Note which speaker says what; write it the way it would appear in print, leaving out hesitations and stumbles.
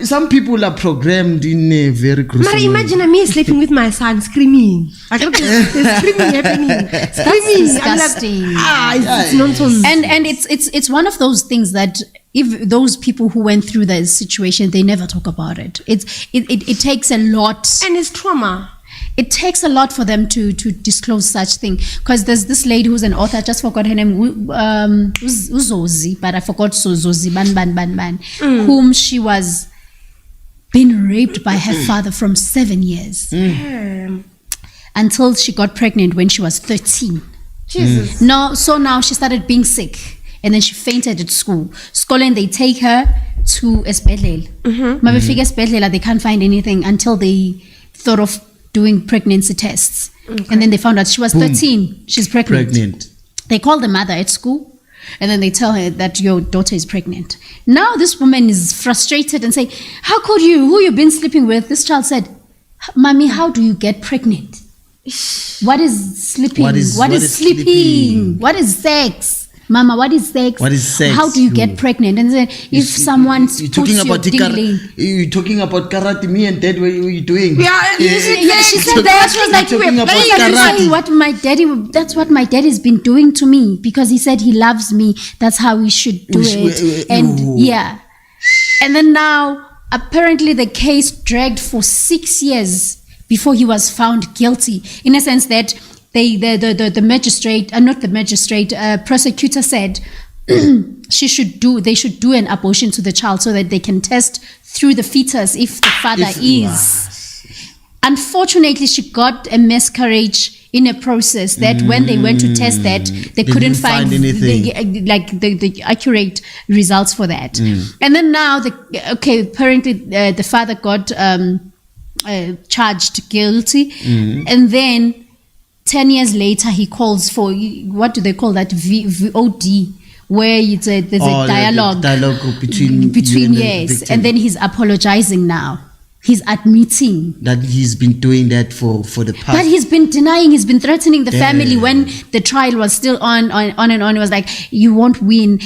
Speaker 1: some people are programmed in a very gruesome way.
Speaker 2: Imagine me sleeping with my son screaming. Like, look, there's screaming happening. Screaming.
Speaker 3: Disgusting.
Speaker 2: It's nonsense.
Speaker 3: And it's one of those things that if those people who went through that situation, they never talk about it. It takes a lot.
Speaker 2: And it's trauma.
Speaker 3: It takes a lot for them to disclose such thing. Because there's this lady who's an author, I just forgot her name, Uzozi, but I forgot Zozi Ban, whom she was being raped by her father from 7 years. Until she got pregnant when she was 13.
Speaker 2: Jesus.
Speaker 3: No, so now she started being sick. And then she fainted at school. And they take her to esibhedlela. They can't find anything until they thought of doing pregnancy tests. And then they found out she was 13. She's pregnant. They call the mother at school. And then they tell her that your daughter is pregnant. Now this woman is frustrated and say, how could you? Who you been sleeping with? This child said, Mommy, how do you get pregnant? What is sleeping? What is sleeping? What is sex? Mama, what is sex?
Speaker 1: What is sex?
Speaker 3: How do you get pregnant? And then if someone puts your dingling.
Speaker 1: You're talking about karate. Me and Dad, what are you doing?
Speaker 3: She said that. She was like, that's what my daddy's been doing to me because he said he loves me. That's how we should do it. And and then now apparently the case dragged for 6 years before he was found guilty. In a sense that the magistrate, not the magistrate, prosecutor said they should do an abortion to the child so that they can test through the fetus if the father is. Unfortunately, she got a miscarriage in a process that when they went to test that, they couldn't find anything the accurate results for that. And then now, apparently the father got charged guilty, and then 10 years later, he calls for, what do they call that, VOD, where there's a dialogue between yes, and then he's apologizing now. He's admitting
Speaker 1: that he's been doing that for the past.
Speaker 3: But he's been denying, he's been threatening the family when the trial was still on and on. It was like, you won't win.